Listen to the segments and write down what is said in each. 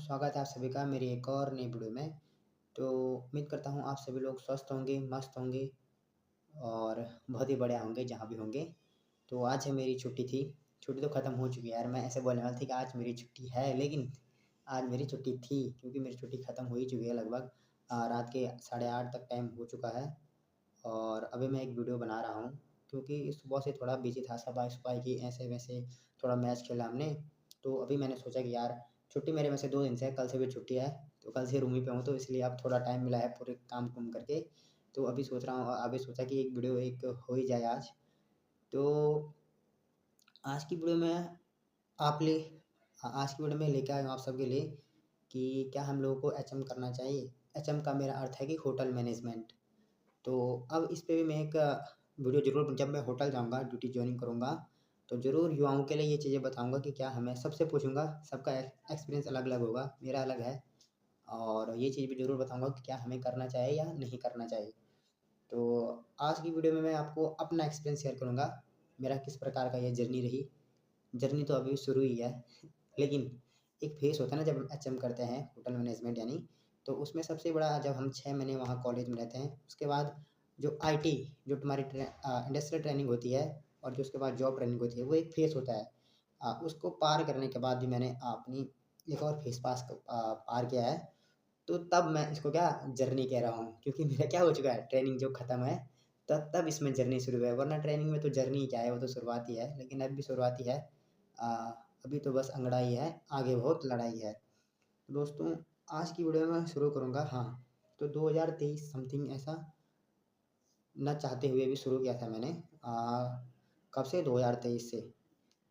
स्वागत है आप सभी का मेरी एक और नई वीडियो में। तो उम्मीद करता हूँ आप सभी लोग स्वस्थ होंगे, मस्त होंगे और बहुत ही बढ़िया होंगे जहाँ भी होंगे। तो आज है मेरी छुट्टी थी। छुट्टी तो ख़त्म हो चुकी है यार, मैं ऐसे बोलने वाला था कि आज मेरी छुट्टी है, लेकिन आज मेरी छुट्टी थी क्योंकि मेरी छुट्टी ख़त्म हो ही चुकी है लगभग। रात के 8:30 तक टाइम हो चुका है और अभी मैं एक वीडियो बना रहा हूँ क्योंकि सुबह से थोड़ा बिजी था, सफाई-वफाई की ऐसे-वैसे, थोड़ा मैच खेला हमने। तो अभी मैंने सोचा कि यार छुट्टी मेरे वैसे 2 दिन से है, कल से भी छुट्टी है, तो कल से रूम ही पे हूँ, तो इसलिए अब थोड़ा टाइम मिला है पूरे काम-कुम करके। तो अभी सोच रहा हूँ, अभी सोचा कि एक वीडियो एक हो ही जाए आज। तो आज की वीडियो में आप लिए आज की वीडियो में लेके आया हूँ आप सबके लिए कि क्या हम लोगों को एचएम करना चाहिए। एचएम का मेरा अर्थ है कि होटल मैनेजमेंट। तो अब इस पे भी मैं एक वीडियो ज़रूर, जब मैं होटल जाऊँगा, ड्यूटी जॉइनिंग करूँगा, तो ज़रूर युवाओं के लिए ये चीज़ें बताऊँगा कि क्या हमें, सबसे पूछूँगा, सबका एक्सपीरियंस अलग-अलग होगा, मेरा अलग है। और ये चीज़ भी ज़रूर बताऊँगा कि क्या हमें करना चाहिए या नहीं करना चाहिए। तो आज की वीडियो में मैं आपको अपना एक्सपीरियंस शेयर करूँगा, मेरा किस प्रकार का ये जर्नी रही। जर्नी तो अभी शुरू ही है, लेकिन एक फेस होता है ना जब हम एचएम करते हैं, होटल मैनेजमेंट यानी, तो उसमें सबसे बड़ा, जब हम 6 महीने वहाँ कॉलेज में रहते हैं, उसके बाद जो आईटी, जो तुम्हारी इंडस्ट्रियल ट्रेनिंग होती है और जो उसके बाद जॉब ट्रेनिंग होती है, वो एक फेस होता है। उसको पार करने के बाद भी मैंने अपनी एक और फेस पार किया है। तो तब मैं इसको क्या जर्नी कह रहा हूँ, क्योंकि मेरा क्या हो चुका है, ट्रेनिंग जो ख़त्म है, तब इसमें जर्नी शुरू है, वरना ट्रेनिंग में तो जर्नी क्या है, वो तो शुरुआत ही है, लेकिन अब भी शुरुआत ही है। अ, अभी तो बस अंगड़ाई है, आगे बहुत लड़ाई है। तो दोस्तों, आज की वीडियो में शुरू करूँगा। हाँ, तो 2023 समथिंग ऐसा, ना चाहते हुए भी शुरू किया था मैंने। कब से, 2023 से,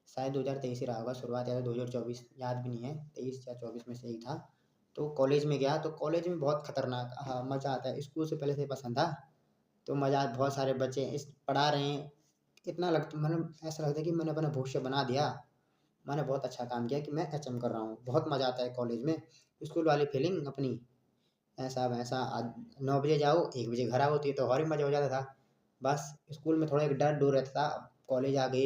शायद 2023 ही रहा होगा शुरुआत, या तो 2024, याद भी नहीं है, 23 या 24 में से ही था। तो कॉलेज में गया, तो कॉलेज में बहुत खतरनाक, हाँ, मज़ा आता है। स्कूल से पहले से पसंद था, तो मज़ा, बहुत सारे बच्चे इस पढ़ा रहे हैं, इतना लगता, मतलब ऐसा लगता है कि मैंने अपना भविष्य बना दिया। मैंने बहुत अच्छा काम किया कि मैं एचएम कर रहा हूँ, बहुत मज़ा आता है कॉलेज में। स्कूल वाली फीलिंग अपनी, ऐसा वैसा, आज 9 बजे जाओ, 1 बजे घर आओ, तो ये तो और भी मज़ा हो जाता था। बस स्कूल में थोड़ा एक डर डूर रहता था, अब कॉलेज आ गई,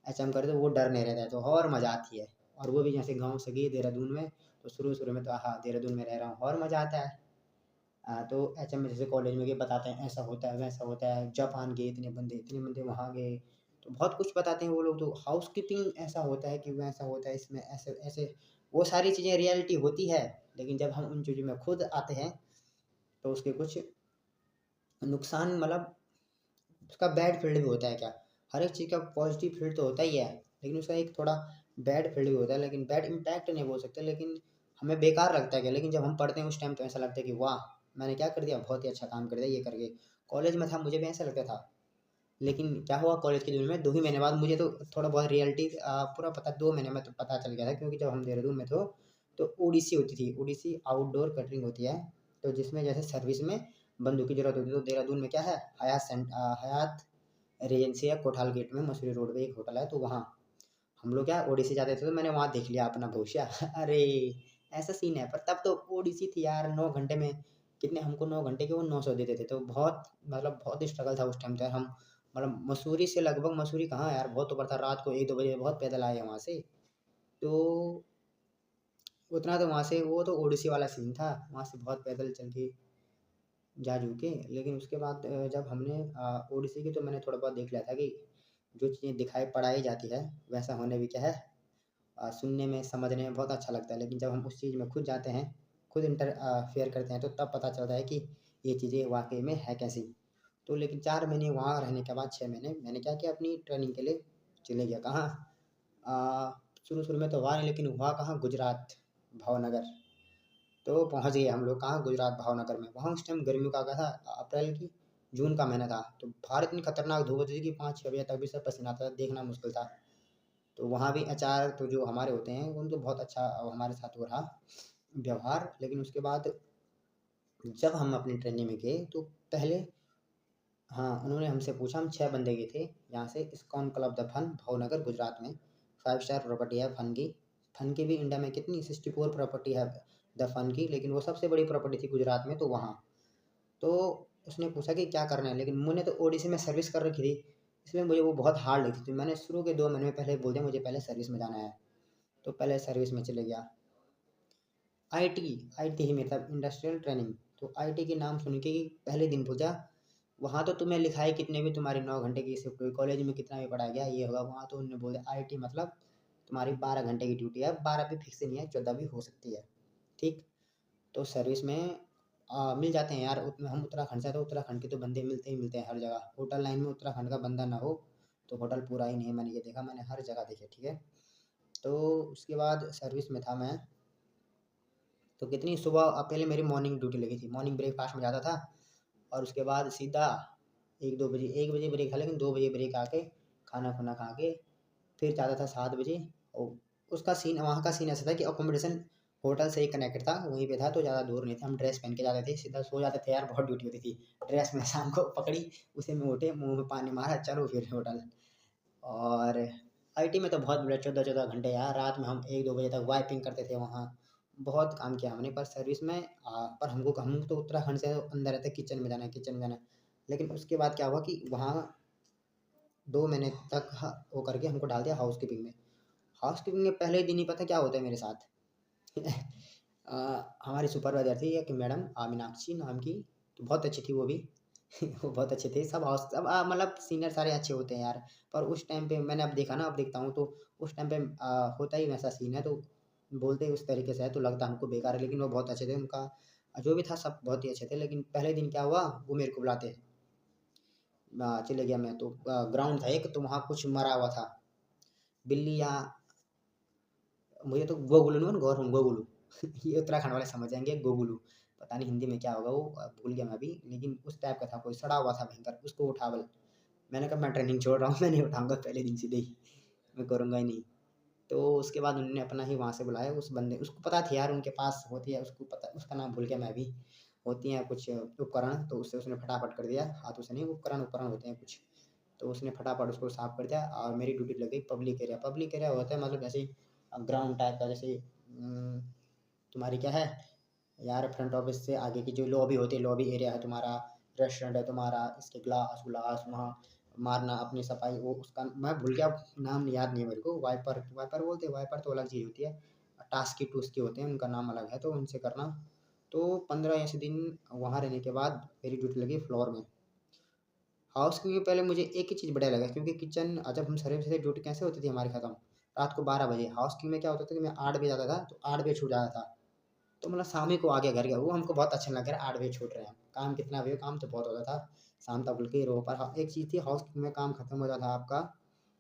एचएम करे तो वो डर नहीं रहता है, तो और मज़ा आती है। और वो भी जैसे गाँव से गई देहरादून में, तो शुरू-शुरू में तो हाँ, देहरादून में रह रहा हूँ, और मज़ा आता है। तो एचएम में जैसे कॉलेज में गए, बताते हैं ऐसा होता है, वैसा होता है, जापान गए इतने बंदे वहाँ गए, तो बहुत कुछ बताते हैं वो लोग। तो हाउसकीपिंग ऐसा होता है कि वैसा होता है, इसमें ऐसे ऐसे, वो सारी चीज़ें रियलिटी होती है। लेकिन जब हम उन चीज़ों में खुद आते हैं, तो उसके कुछ नुकसान, मतलब उसका बैड फील्ड भी होता है क्या। हर एक चीज़ का पॉजिटिव फील्ड तो होता ही है, लेकिन उसका एक थोड़ा बैड फील्ड भी होता है, लेकिन बैड इम्पैक्ट नहीं बोल सकते, लेकिन हमें बेकार लगता है क्या। लेकिन जब हम पढ़ते हैं उस टाइम, तो ऐसा लगता है कि वाह, मैंने क्या कर दिया, बहुत ही अच्छा काम कर दिया ये करके। कॉलेज में था, मुझे भी ऐसा लगता था, लेकिन क्या हुआ, कॉलेज के दिनों में 2 ही महीने बाद मुझे तो थोड़ा बहुत रियलिटी पूरा पता, 2 महीने में तो पता चल गया था, क्योंकि जब हम देहरादून में थे, तो ओडीसी होती थी, ओडीसी आउटडोर कैटरिंग होती है, तो जिसमें जैसे सर्विस में बंदूक की ज़रूरत होती है, तो देहरादून में क्या है, हयात रेजेंसी है, कोठाल गेट में, मसूरी रोड पे एक होटल है, तो वहाँ हम लोग क्या ओडीसी जाते थे, तो मैंने वहाँ देख लिया अपना भविष्य। अरे! ऐसा सीन है, पर तब तो ओडीसी थी यार, 9 घंटे में कितने, हमको 9 घंटे के वो 900 देते थे, तो बहुत, मतलब बहुत ही स्ट्रगल था उस टाइम तो यार। हम, मतलब मसूरी से, लगभग मसूरी कहाँ यार, बहुत ऊपर था, रात को 1-2 बजे बहुत पैदल आए हैं वहाँ से। तो उतना तो वहाँ से, वो तो ओडिसी वाला सीन था, वहाँ से बहुत पैदल चल के जा जू के। लेकिन उसके बाद जब हमने ओडिसी की, तो मैंने थोड़ा बहुत देख लिया था कि जो चीज़ें दिखाई पढ़ाई जाती है, वैसा होने भी क्या है, सुनने में, समझने में बहुत अच्छा लगता है, लेकिन जब हम उस चीज़ में खुद जाते हैं, खुद फेयर करते हैं, तो तब पता चलता है कि ये चीज़ें वाक़ई में है कैसी। तो लेकिन 4 महीने वहाँ रहने के बाद, 6 महीने मैंने क्या किया, अपनी ट्रेनिंग के लिए चले गया। कहाँ, शुरू-शुरू में तो हुआ नहीं, लेकिन हुआ कहाँ, गुजरात, भावनगर। तो पहुँच गए हम लोग कहाँ, गुजरात भावनगर में। वहाँ उस टाइम गर्मियों का क्या था, अप्रैल की, जून का महीना था, तो बाहर इतनी खतरनाक धूप होती थी कि 5-6 बजे तक भी सब पसीना आता था, देखना मुश्किल था। तो वहाँ भी एचआर तो जो हमारे होते हैं, उनको बहुत अच्छा हमारे साथ वो रहा व्यवहार। लेकिन उसके बाद जब हम अपनी ट्रेनिंग में गए, तो पहले, हाँ, उन्होंने हमसे पूछा, हम 6 बंदे गए थे यहाँ से, ISKCON club the fun, Bhavnagar, Gujarat में। 5 स्टार प्रॉपर्टी है फन की। फन की भी इंडिया में कितनी 64 प्रॉपर्टी है द फन की, लेकिन वो सबसे बड़ी प्रॉपर्टी थी गुजरात में, तो वहाँ। तो उसने पूछा कि क्या करना है, लेकिन मैंने तो ओडीसी में सर्विस कर रखी थी, इसलिए मुझे वो बहुत हार्ड लगी थी। मैंने शुरू के 2 महीने में पहले बोल दिया, मुझे पहले सर्विस में जाना है, तो पहले सर्विस में चले गया। आईटी आईटी ही मेरा था, इंडस्ट्रियल ट्रेनिंग। तो आईटी के नाम सुन के ही पहले दिन पूछा, वहाँ तो तुम्हें लिखा है कितने भी तुम्हारी 9 घंटे की शिफ्ट हुई, कॉलेज में कितना भी पढ़ाया गया ये होगा, वहाँ तो उन्होंने बोला आईटी मतलब तुम्हारी 12 घंटे की ड्यूटी है, 12 भी फिक्स नहीं है, 14 भी हो सकती है। ठीक। तो सर्विस में मिल जाते हैं यार, हम उत्तराखंड से हैं, तो उत्तराखंड के तो बंदे मिलते ही मिलते हैं हर जगह। होटल लाइन में उत्तराखंड का बंदा ना हो तो होटल पूरा ही नहीं है, मैंने ये देखा, मैंने हर जगह देखे। ठीक है। तो उसके बाद सर्विस में था मैं, तो कितनी सुबह पहले मेरी मॉर्निंग ड्यूटी लगी थी, मॉर्निंग ब्रेकफास्ट में जाता था, और उसके बाद सीधा 1-2 बजे, 1 बजे ब्रेक था लेकिन 2 बजे ब्रेक आके खाना खुना खा के फिर जाता था 7 बजे। और उसका सीन, वहाँ का सीन ऐसा था कि अकोमोडेशन होटल से ही कनेक्टेड था, वहीं पे था, तो ज़्यादा दूर नहीं था। हम ड्रेस पहन के जाते थे, सीधा सो जाते थे यार, बहुत ड्यूटी होती थी। ड्रेस में शाम को पकड़ी, उसी में उठे, मुंह में पानी मारा, चलो फिर होटल। और आईटी में तो बहुत बड़े 14-14 घंटे यार, रात में हम 1-2 बजे तक वाइपिंग करते थे वहाँ। बहुत काम किया हमने, पर सर्विस में पर हम तो उत्तराखंड से अंदर रहते, किचन में जाना है, किचन में जाना है। लेकिन उसके बाद क्या हुआ कि वहाँ 2 महीने तक वो करके हमको डाल दिया हाउस कीपिंग में। हाउस कीपिंग में पहले दिन ही पता क्या होता है मेरे साथ। हमारी सुपरवाइजर थी एक मैडम मीनाक्षी नाम की, तो बहुत अच्छी थी वो भी। वो बहुत अच्छे थे सब, हाउस सब मतलब सीनियर सारे अच्छे होते हैं यार। पर उस टाइम पे मैंने अब देखा ना, अब देखता हूँ तो उस टाइम पे होता ही वैसा सीन है, तो बोलते ही उस तरीके से है, तो लगता हमको बेकार है, लेकिन वो बहुत अच्छे थे। उनका जो भी था सब बहुत ही अच्छे थे। लेकिन पहले दिन क्या हुआ, वो मेरे को बुलाते, चले गया मैं, तो ग्राउंड था एक, तो वहाँ कुछ मरा हुआ था, बिल्ली या मुझे तो गोगुलू नहीं, गोगुलू। ये उत्तराखंड वाले समझ जाएंगे, गोगुलू। पता नहीं हिंदी में क्या होगा वो, भूल गया मैं भी, लेकिन उस टाइप का था, कोई सड़ा हुआ था भयंकर, उसको उठा बल। मैंने कहा मैं ट्रेनिंग छोड़ रहा हूँ, मैं नहीं उठाऊंगा पहले दिन सीधे ही, मैं करूँगा ही नहीं। तो उसके बाद उन्होंने अपना ही वहाँ से बुलाया, उस बंदे, उसको पता थी यार उनके पास होती है, उसको पता, उसका नाम भूल गया मैं भी। होती हैं कुछ उपकरण, तो उससे उसने फटाफट कर दिया, हाथों से नहीं, उपकरण उपकरण होते हैं कुछ, तो उसने फटाफट उसको साफ कर दिया। और मेरी ड्यूटी लग गई पब्लिक एरिया। पब्लिक एरिया होता है मतलब ऐसे ग्राउंड टाइप का, जैसे तुम्हारी क्या है यार, फ्रंट ऑफिस से आगे की जो लॉबी होती है, लॉबी एरिया है तुम्हारा, रेस्टोरेंट है तुम्हारा, इसके ग्लास ग्लास वहाँ मारना, अपनी सफाई, वो उसका मैं भूल गया, नाम याद नहीं है मेरे को। वाइपर वाइपर बोलते हैं, वाइपर तो अलग चीज़ होती है, टास्की टूस्की होते हैं, उनका नाम अलग है, तो उनसे करना। तो 15 ऐसे दिन वहाँ रहने के बाद मेरी ड्यूटी लगी फ्लोर में। हाउस कीपिंग में पहले मुझे एक ही चीज़ बढ़िया लगा, क्योंकि किचन जब हम सर्विस से ड्यूटी कैसे होती थी हमारी खत्म, रात को 12 बजे। हाउस कीपिंग में क्या होता था कि मैं 8 बजे जाता था, तो 8 बजे छूट जाता था, तो मतलब शाम ही को आ गया घर गया, वो हमको बहुत अच्छा लग रहा है, 8 बजे छूट रहे हैं, काम कितना भी हो, काम तो बहुत होता था, शाम तक बल्कि रहो। पर हाँ, एक चीज़ थी, हाउस कीपिंग में काम खत्म हो जाता था आपका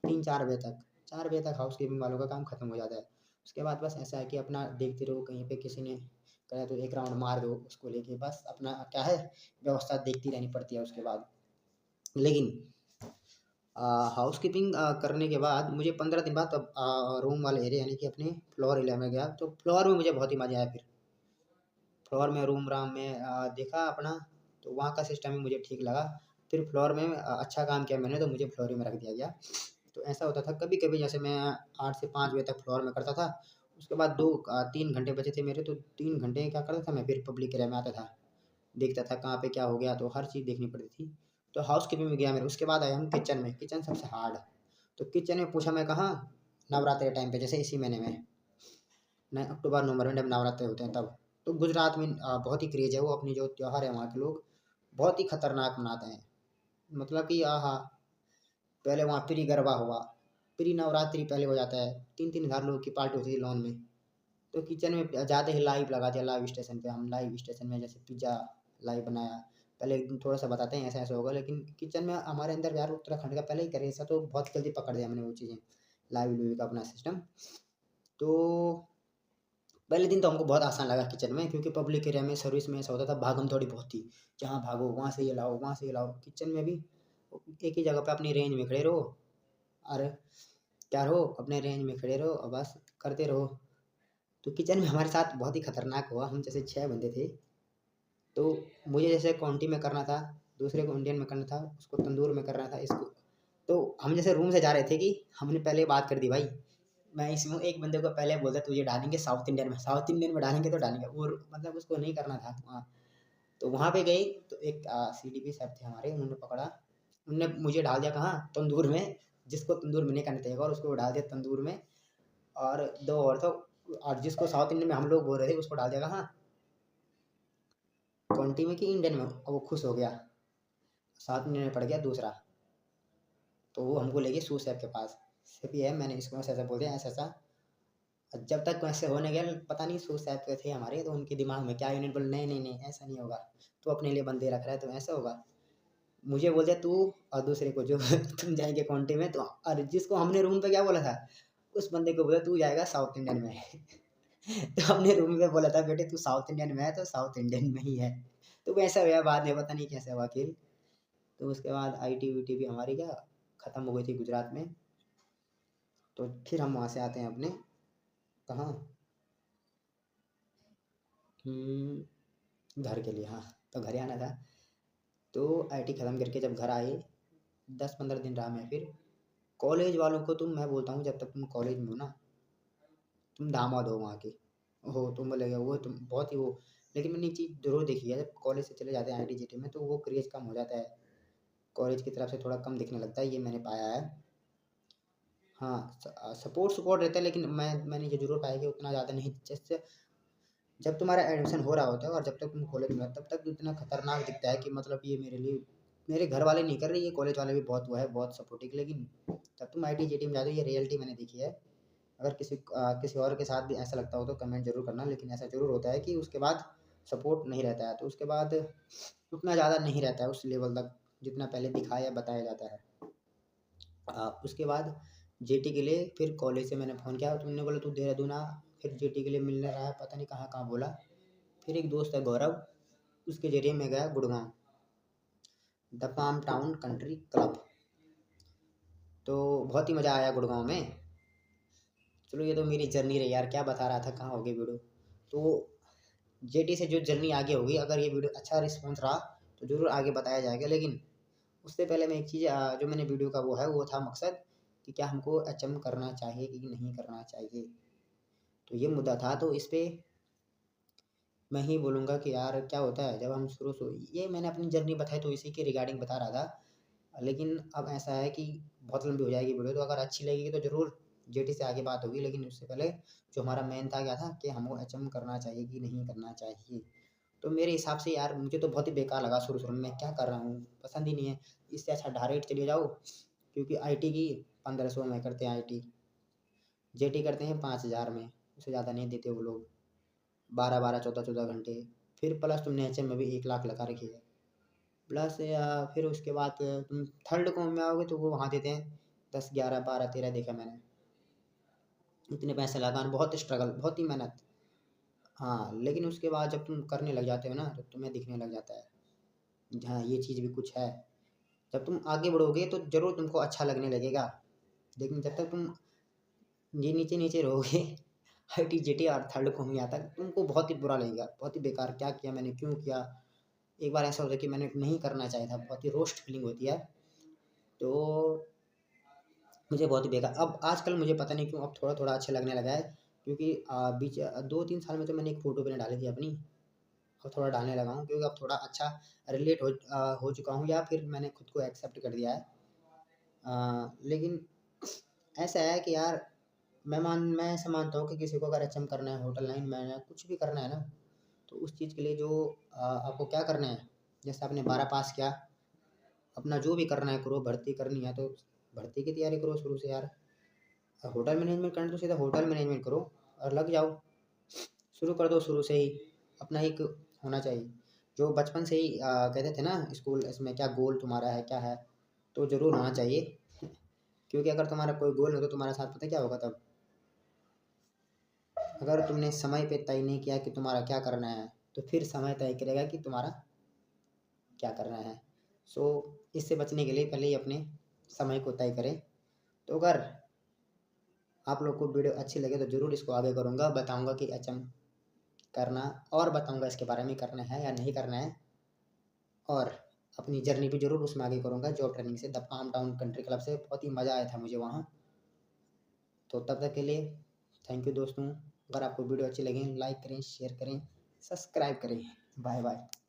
3-4 बजे तक, 4 बजे तक हाउस कीपिंग वालों का काम खत्म हो जाता है। उसके बाद बस ऐसा है कि अपना देखते रहो, कहीं पे किसी ने कहा तो एक राउंड मार दो उसको लेके, बस अपना क्या है, व्यवस्था देखती रहनी पड़ती है उसके बाद। लेकिन हाउस कीपिंग करने के बाद मुझे 15 दिन बाद तब रूम वाले एरिया यानी कि अपने फ्लोर एरिया में गया, तो फ्लोर में मुझे बहुत ही मज़ा आया। फिर फ्लोर में रूम राम में देखा अपना, तो वहाँ का सिस्टम ही मुझे ठीक लगा। फिर फ्लोर में अच्छा काम किया मैंने, तो मुझे फ्लोर ही में रख दिया गया। तो ऐसा होता था कभी कभी, जैसे मैं 8 से 5 बजे तक फ्लोर में करता था, उसके बाद 3 घंटे बचे थे मेरे, तो 3 घंटे क्या करता था मैं, फिर पब्लिक एरिया में आता था, देखता था कहाँ पे क्या हो गया, तो हर चीज़ देखनी पड़ती थी। तो हाउस कीपिंग में गया मेरे। उसके बाद आया हम किचन में, किचन सबसे हार्ड। तो किचन में पूछा मैं कहाँ, नवरात्रि के टाइम पे, जैसे इसी महीने में, न अक्टूबर नवंबर में जब नवरात्रे होते हैं तब। तो गुजरात में बहुत ही क्रेज है, वो अपनी जो त्योहार है वहाँ के लोग बहुत ही खतरनाक मनाते हैं। मतलब कि आहा, पहले वहाँ प्री गरबा हुआ, प्री नवरात्रि पहले हो जाता है, 3-3 हज़ार लोगों की पार्टी होती है लॉन में। तो किचन में जाते ही लाइव लगा दिया, लाइव स्टेशन पे, हम लाइव स्टेशन में जैसे पिज्ज़ा लाइव बनाया। पहले एक दिन थोड़ा सा बताते हैं ऐसा ऐसा होगा, लेकिन किचन में हमारे अंदर यार उत्तराखंड का पहले ही करे ऐसा, तो बहुत जल्दी पकड़ दिया हमने वो चीज़ें, लाइव लूइव का अपना सिस्टम। तो पहले दिन तो हमको बहुत आसान लगा किचन में, क्योंकि पब्लिक एरिया में सर्विस में ऐसा होता था, भागम दौड़ी बहुत थी, जहाँ भागो वहाँ से ये लाओ, वहाँ से ये लाओ। किचन में भी एक ही जगह पे अपनी रेंज में खड़े रहो, अरे क्या रहो, अपने रेंज में खड़े रहो और बस करते रहो। तो किचन में हमारे साथ बहुत ही खतरनाक हुआ, हम जैसे 6 बंदे थे, तो मुझे जैसे क्वांटी में करना था, दूसरे को इंडियन में करना था, उसको तंदूर में करना था, इसको। तो हम जैसे रूम से जा रहे थे कि हमने पहले बात कर दी भाई, मैं इसमें एक बंदे को पहले बोलता तुझे डालेंगे साउथ इंडियन में, साउथ इंडियन में डालेंगे तो डालेंगे, और मतलब उसको नहीं करना था वहाँ। तो वहाँ पे गई, तो एक CDP सर थे हमारे, उन्होंने पकड़ा, उनने मुझे डाल दिया कहाँ, तंदूर में, जिसको तंदूर में नहीं करना चाहिए, और उसको डाल दिया तंदूर में। और दो और तो और जिसको साउथ इंडियन में हम लोग बोल रहे थे उसको डाल दिया हाँ ट्वेंटी में कि इंडियन में, और वो खुश हो गया, साउथ इंडियन में पड़ गया दूसरा। तो वो हमको ले गए सू सैफ के पास, सैफ है मैंने इसको ऐसा बोल दिया ऐसा ऐसा। जब तक वैसे होने गया पता नहीं सू सैफ के थे हमारे, तो उनके दिमाग में क्या यूनिट बोल नहीं नहीं नहीं ऐसा नहीं होगा, तो अपने लिए बंदे रख रहा है तो ऐसा होगा। मुझे बोल दिया तू और दूसरे को जो तुम जाएंगे काउंटी में, तो और जिसको हमने रूम पे क्या बोला था उस बंदे को बोला तू जाएगा साउथ इंडियन में तो हमने रूम में बोला था बेटे तू साउथ इंडियन में है तो साउथ इंडियन में ही है। तो वैसा हुआ बाद में, पता नहीं कैसे हुआ खेल। तो उसके बाद आईटी वीटी भी हमारी क्या ख़त्म हो गई थी गुजरात में। तो फिर हम वहाँ से आते हैं अपने कहाँ घर के लिए। हाँ तो घर ही आना था। तो आईटी ख़त्म करके जब घर आए 10-15 दिन रहा मैं फिर। कॉलेज वालों को तुम मैं बोलता हूँ जब तक तुम कॉलेज में हो ना तुम दामाद हो वहाँ के, हो तुम बोलेगा वो तुम बहुत ही वो। लेकिन मैंने एक चीज़ ज़रूर देखी है, जब कॉलेज से चले जाते हैं आईटी जीटी में तो वो क्रेज़ कम हो जाता है, कॉलेज की तरफ से थोड़ा कम दिखने लगता है, ये मैंने पाया है। हाँ सपोर्ट सपोर्ट रहता है, लेकिन मैंने ये ज़रूर पाया कि उतना ज़्यादा नहीं, जैसे जब तुम्हारा एडमिशन हो रहा होता है और जब तक तुम कॉलेज में हो तब तक इतना खतरनाक दिखता है कि मतलब ये मेरे लिए, मेरे घर वाले नहीं कर रहे, ये कॉलेज वाले भी बहुत वो है बहुत सपोर्टिव। लेकिन जब तुम आईटी जीटी में जाते हो ये रियलिटी मैंने देखी है। अगर किसी और के साथ भी ऐसा लगता हो तो कमेंट जरूर करना, लेकिन ऐसा ज़रूर होता है कि उसके बाद सपोर्ट नहीं रहता है, तो उसके बाद उतना ज़्यादा नहीं रहता है उस लेवल तक जितना पहले दिखाया बताया जाता है। उसके बाद जेटी के लिए फिर कॉलेज से मैंने फ़ोन किया, तुमने बोला तू देहरादून आ, फिर जेटी के लिए मिलने रहा पता नहीं कहाँ कहाँ बोला। फिर एक दोस्त है गौरव, उसके जरिए मैं गया Gurgaon the palm town country club. तो बहुत ही मज़ा आया गुड़गांव में। चलो ये तो मेरी जर्नी रही यार, क्या बता रहा था कहाँ हो गई वीडियो। तो जेटी से जो जर्नी आगे होगी, अगर ये वीडियो अच्छा रिस्पॉन्स रहा तो ज़रूर आगे बताया जाएगा। लेकिन उससे पहले मैं एक चीज़ जो मैंने वीडियो का वो है वो था मकसद कि क्या हमको एचएम करना चाहिए कि नहीं करना चाहिए, तो ये मुद्दा था। तो इस पे मैं ही बोलूँगा कि यार क्या होता है जब हम शुरू से, ये मैंने अपनी जर्नी बताई तो इसी के रिगार्डिंग बता रहा था। लेकिन अब ऐसा है कि बहुत लंबी हो जाएगी वीडियो, तो अगर अच्छी लगेगी तो ज़रूर जेटी से आगे बात होगी। लेकिन उससे पहले जो हमारा मेन था क्या था कि हमको एचएम करना चाहिए कि नहीं करना चाहिए। तो मेरे हिसाब से यार मुझे तो बहुत ही बेकार लगा शुरू शुरू में, मैं क्या कर रहा हूँ पसंद ही नहीं है। इससे अच्छा डायरेक्ट चले जाओ, क्योंकि आईटी की 1500 में करते हैं आईटी, जेटी करते हैं 5000 में, उससे ज़्यादा नहीं देते वो लोग, 12-12 14-14 घंटे। फिर प्लस तुमने एचएम में भी 1 लाख लगा रखी है प्लस, या फिर उसके बाद तुम थर्ड कॉम में आओगे तो वो वहाँ देते हैं 10 11 12 13 देखा मैंने। इतने पैसे लगाना बहुत स्ट्रगल बहुत ही मेहनत। हाँ लेकिन उसके बाद जब तुम करने लग जाते हो ना तो तुम्हें दिखने लग जाता है हाँ ये चीज़ भी कुछ है। जब तुम आगे बढ़ोगे तो ज़रूर तुमको अच्छा लगने लगेगा, लेकिन जब तक तुम ये नीचे नीचे रहोगे आईटी जेटी और थर्ड कॉम में आता तुमको बहुत ही बुरा लगेगा, बहुत ही बेकार क्या किया मैंने क्यों किया। एक बार ऐसा होता है कि मैंने नहीं करना चाहिए था, बहुत ही रोस्ट फीलिंग होती है। तो मुझे बहुत ही बेकार, अब आजकल मुझे पता नहीं क्यों अब थोड़ा थोड़ा अच्छा लगने लगा है, क्योंकि बीच 2-3 साल में तो मैंने एक फ़ोटो मैंने डाली थी अपनी, और थोड़ा डालने लगा हूँ क्योंकि अब थोड़ा अच्छा रिलेट हो चुका हूँ, या फिर मैंने खुद को एक्सेप्ट कर दिया है। लेकिन ऐसा है कि यार मैं ऐसा मानता हूँ कि किसी को अगर एचएम करना है, होटल लाइन में कुछ भी करना है ना, तो उस चीज़ के लिए जो आपको क्या करना है, जैसे आपने 12 पास किया, अपना जो भी करना है करो, भर्ती करनी है तो भर्ती की तैयारी करो शुरू से यार। होटल मैनेजमेंट करना तो सीधा होटल मैनेजमेंट करो और लग जाओ, शुरू कर दो शुरू से ही। अपना एक होना चाहिए जो बचपन से ही कहते थे ना स्कूल इसमें, क्या गोल तुम्हारा है क्या है, तो ज़रूर होना चाहिए। क्योंकि अगर तुम्हारा कोई गोल नहीं तो तुम्हारे साथ पता है क्या होगा तब, अगर तुमने समय पे तय नहीं किया कि तुम्हारा क्या करना है तो फिर समय तय करेगा कि तुम्हारा क्या करना है। सो इससे बचने के लिए पहले ही अपने समय को तय करें। तो अगर आप लोग को वीडियो अच्छी लगे तो ज़रूर इसको आगे करूँगा, बताऊँगा कि एचएम करना, और बताऊँगा इसके बारे में करना है या नहीं करना है, और अपनी जर्नी भी ज़रूर उसमें आगे करूँगा जॉब ट्रेनिंग से the palm town country club से। बहुत ही मज़ा आया था मुझे वहाँ। तो तब तक के लिए थैंक यू दोस्तों। अगर आपको वीडियो अच्छी लगी लाइक करें शेयर करें सब्सक्राइब करें। Bye bye.